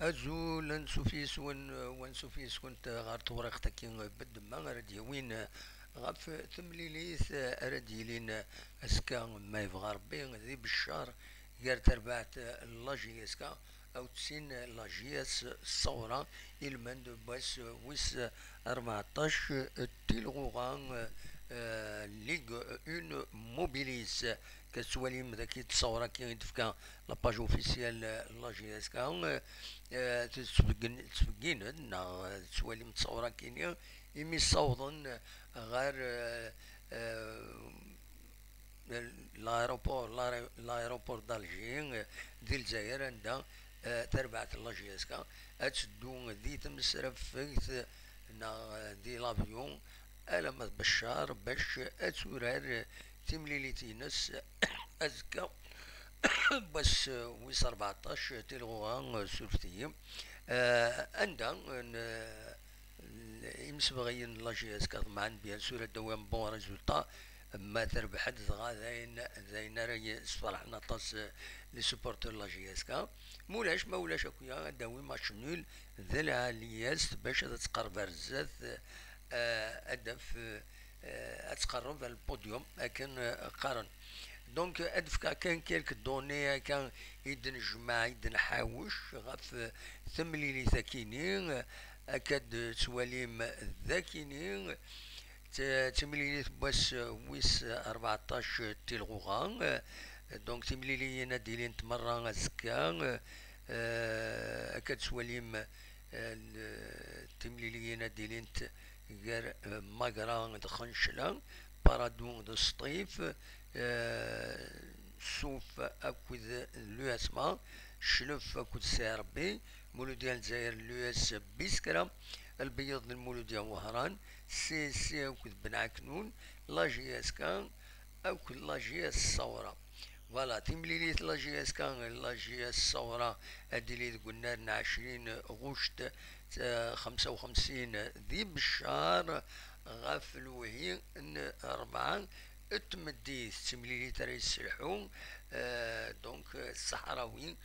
أزول نسوفيس ونسوفيس كنت غارت ورقتك بد ما غردي وين غف ثمليليث أرديلين أسكا ما يبغى ربي ذي بالشهر غير تربعت لاجيسكا أو تسين لاجيس الصورة المند بس ويس 14 تيلغوغان ليغ اون موبيليس كتسوالي ذاك التصوره كي تفكا لاباج اوفيسيال لاجي اس كا تسفقين نا تسوالي متصوره كينيا يمي صوضن غير لايروبور دالجي دي الجزائر عندها تربعة لاجي اس كا اتسدو ذي تمسرف فيث دي لافيون ألم بشار باش أتورار تمليليتينس أزكى بس ويس 14 تلغوها سورتي عندها يمسبغين لاجي اس طبعا بيان سور الدوام بون ريزولتا ما تربح دغا ذاين راهي صفرحنا طاس لي سوبورتور لاجي اس كا مولاش ما ولاش اكويا داوي ماتش نول ذا العاليات باش تقرب الزات هدف تقرب البوديوم لكن قارن دونك ادف كان كيلك دوني كان يدن جماع يدن حاوش غف ثمليلي ثاكينين اكاد تواليم ذاكينين تمليلي بس ويس 14 تيلغوغان دونك تمليلي ناديلين تمرة زكا اكاد تواليم تمليلي ناديلين غير ماغرا دخنشلا بارادون دو سطيف سوف اكود لواسما شلف اكود سي ربي مولو ديال الجزائر لوس بيسكرا البيض المولو ديال وهران سي اكود بن عكنون لاجي اس كان اكود لاجي الصورة فوالا تمليليت لاجي اس كان لاجي الصورة هادي اللي قلنا لنا 20 غشت 55 ذي بالشهر غاف الوهي ان 4 التمديث تمليلي ترى يسلحون دونك الصحراوي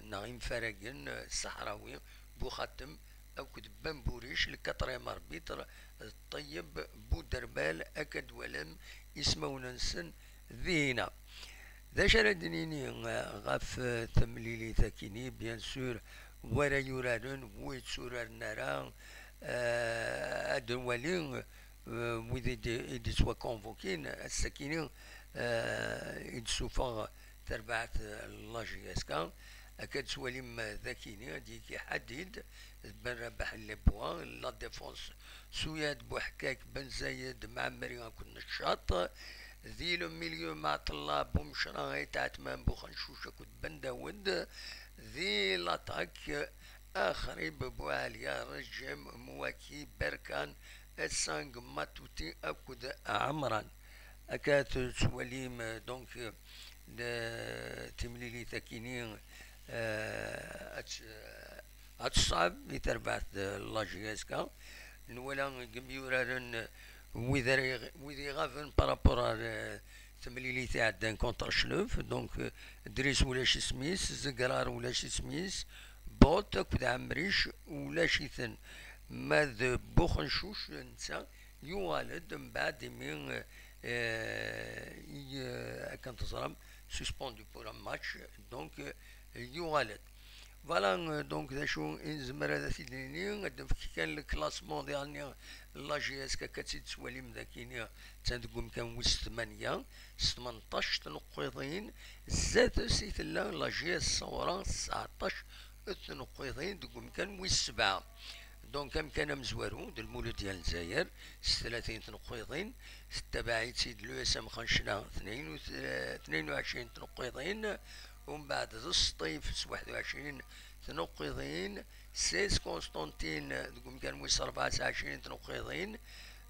نايم فراقن الصحراوي بوخاتم او كدبان بوريش الكاتريم اربيتر الطيب بودربال اكد ولم يسمون نسن ذينا ذا شردنيني غاف تمليلي ثاكيني بيان سور ورا يورارون ويت سورار نارا ادوالين وإذا إذا سوا كونفوكين السكينين يدسوفا تربعت لاجي اسكا أكاد سواليم ذاكيني ديك حديد بن ربح اللبوا لا ديفونس سوياد بوحكاك بن زايد مع مريم كنا الشاط ذي لو ميليو مع طلاب بومشرا تعتمان بوخنشوشة كنت بن داود ذي لاطاك آخر بواليا رجم مواكي بركان السانج ماتوتي أكد عمران أكاد سواليم دونك تمليلي ثاكينين أتصعب لتربعت لاجيسكا نولا كمبيورارن وذي غافن بارابور تمليلي تاع دان كونتر شلوف دونك دريس ولا شي سميس زقرار ولا شي سميس بوت أكد عمريش ولا شي ثن ماذ بوخنشوش نتا يوالد من بعد من كان تصرم سسبوندو بور ان ماتش دونك يوالد فوالا دونك ذا شو نزمر هذا سيدني كان الكلاسمون ديالنا لا جي اس كتسيد سواليم ذاكينيا تندقوم كان ويس 8 18 تنقيضين زاد سيت لا جي اس صورا 19 تنقيضين دقوم كان ويس 7 دونك كم كان مزوارو د المولود ديال الجزائر 30 تنقيضين 6 باعث سيد لو اس ام خنشنا 22 تنقيضين ومن بعد الصيف 21 تنقيضين 16 قسطنطين تقوم كان ويس 24 تنقيضين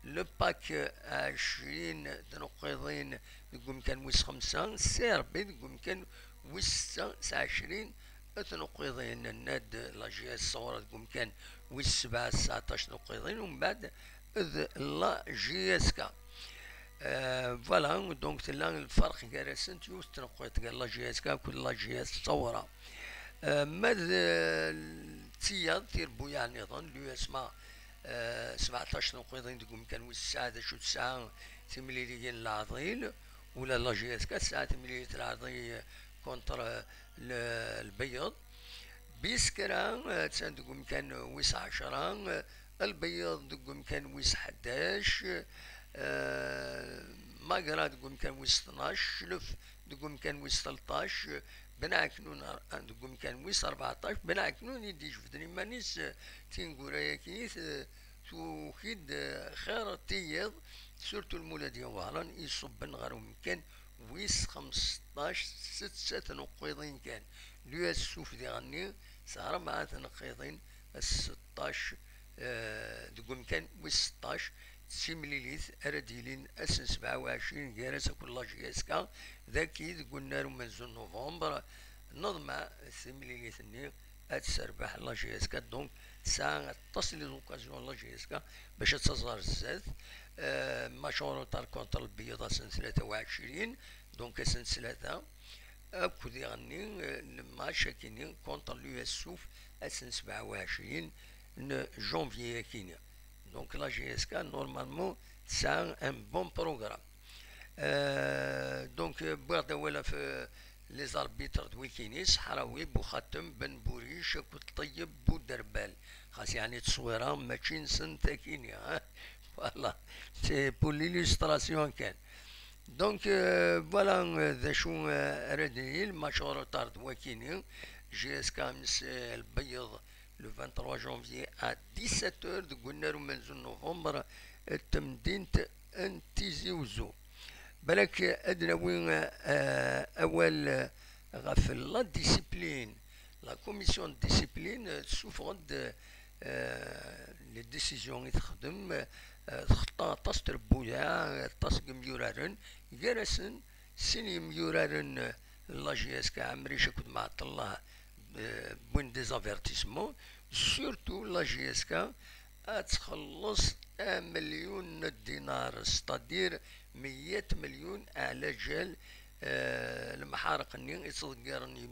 لو باك 20 تنقيضين تقوم كان ويس 5 سيربي تقوم كان ويس 29 تنقيضين الناد لاجي الصورة تقوم كان ويس 7 19 تنقيضين ومن بعد لا جي اس كا فوالا دونك تلا الفرق كارسنت يوس تنقيط قال لا جي اس كا كل لا جي اس صورة ماذا تياد تيربو يعني ظن لو يسمع 17 نقيضين تقوم كان الساعة شو الساعة تمليليين العضيل ولا لا جي اس 4 ساعة تمليلية العضيل كونتر البيض بيسكرا تقوم كان ويس 10 البيض تقوم كان ويس 11 ماقرا تقوم كان ويس 12 لف تقوم كان ويس 13 بنعكنون تقوم كان ويس 14 بنعكنون يديش فدني مانيس تنقول ياكيث توكيد خير تيض سورتو المولادية وهران يصب نغارو مكان ويس 15 ست نقيضين كان لو السوف دي غني سهرة مع نقيضين 16 تقوم كان ويس 16 سيمليليث أرديلين أسن 27 جارسة كل جيسكا ذاكي قلنا من زون نوفمبر نظمة سيمليليث ني أتسربح لا جيسكا دونك ساعة تصل لوكازيون لا جيسكا باش تصغر الزاث ماشورو تاع كونتر البيضة سنة 23 دونك سنة 3 أكو دي غني ما شاكيني كونتر لو السوف سنة 27 جونفيي كينيا دونك لا جي اس كا نورمالمون سا ان بون بروغرام دونك بغدا ولا في لي زاربيتر دويكيني صحراوي بوخاتم بن بوريش كنت طيب بودربال خاص يعني تصويره ماشي نسن تاكينيا فوالا سي بور ليلوستراسيون كان دونك فوالا ذا شو رديل مشهور طارد وكيني جي اس كامس البيض لو 23 جونفي ا 17 قلنا له من نوفمبر التمدينة انتيزي وزو بالك ادنا وين اول غفل لا ديسيبلين لا كوميسيون ديسيبلين سوفرد لي ديسيزيون يتخدم تخطى طاس تربويا طاس ميورارن جرسن سيني ميورارن لا جي اس كا عمري شكون مع الله بوين ديزافيرتيسمون سورتو لا جي اس كا تخلص 1,000,000 دينار ستادير 100 مليون على جال المحارق النين يصدقرني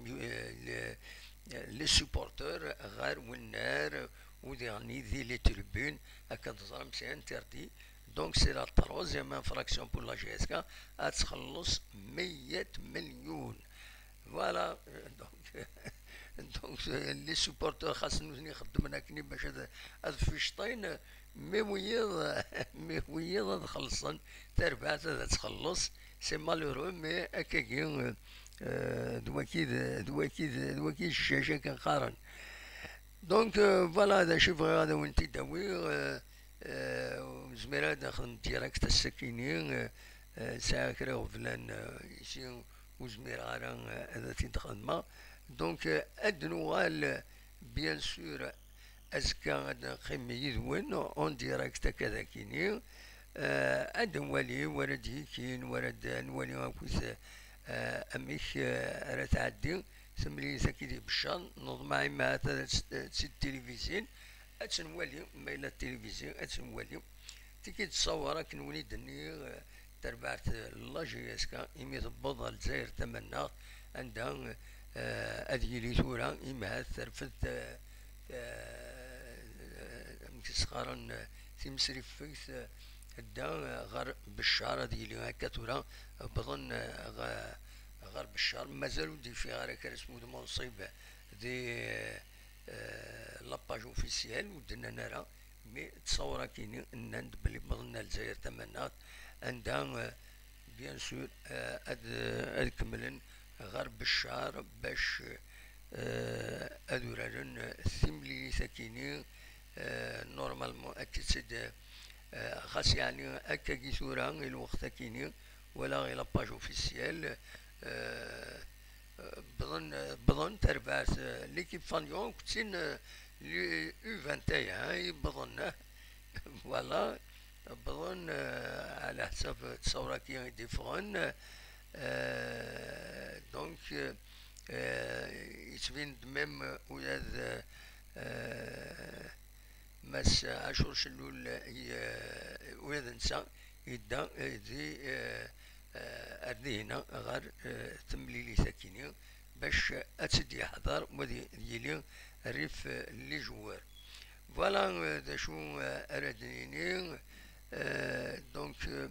لي سوبورتور غير والنار وديرني ذي لي تربون هكا تزرم سي انتردي دونك سي لا تروزيام انفراكسيون بور لا جي اس كا تخلص 100 مليون فوالا دونك لي سوبورتور خاصني يخدمنا كني باش هاد فيشطين مي ويض خلصن تربعة تخلص سي مالورو مي هكاكي دواكي الشاشة كنقارن دونك فوالا هذا شوف هذا وين تداوي زميرة داخل ديراكت السكينين ساعة كرا وفلان يسي وزميرة هذا تدخل ما دونك ادنوال بيان سور أزكى قيم يدون اون ديراكت كذا كيني ادنوالي ورد كين ورد نوالي هاكوث اميك راه تعدي سملي ساكيدي بالشان نوض معي مع تسي التلفزيون اتنوالي ما الى التلفزيون اتنوالي تيكي تصور كنولي دني تربعت لا جي اس كا يمي تبوض الجزائر تمنى عندها أديلي ثورة إما ثرفت مكسخارن تمسري فيث دا غير بالشهر أديلي هكا ثورة بظن غير بالشهر مازالو دي في غير كرسمو دو منصيب دي لاباج اوفيسيال ودنا نرى مي تصورا كيني نند بلي بظن الجزائر تمنات عندها بيان سور أكملن غرب الشهر باش أدورارن ثملي ساكيني نورمالمون أكتسد خاص يعني أكا كيثورا الوقت كيني ولا غير لاباج اوفيسيال بظن تربعت ليكيب فانيون كتين يو 21 بظن فوالا بظن على حسب تصورا كي ديفرون دونك يتبين ميم ولاد ماس عاشور شلول ولاد نسا يدا دي أردينا غير تمليلي ساكيني باش اتسد يحضر ودي يلي ريف لي جوار. فوالا دا شو اردنيني. دونك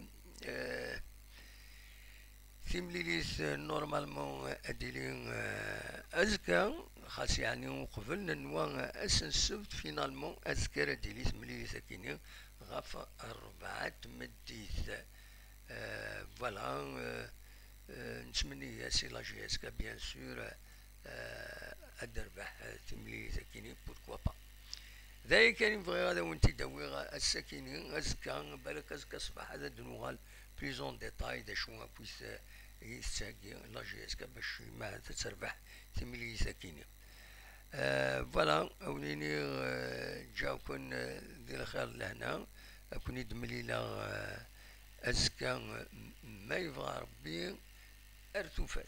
تيمليليت نورمالمون اديلين ازكا خاص يعني قبل نوا اسن السبت فينالمون ازكا ديليت مليليت كيني غاف 4 مديت. فوالا نتمنى سي لا جي اس كا بيان سور ادربح تيمليليت كيني بوركوا با. ذاك كان يبغي هذا وانت دوي السكيني ازكا بالك ازكا صباح هذا دنوغال بليزون ديتاي دا شو بويس يستاقي لا جي اس كا باش ما تتربح تملي ساكيني. فوالا اوليني جاوكن دير الخير لهنا كون يدملي لا ازكا ما يبغى ربي ارتوفات.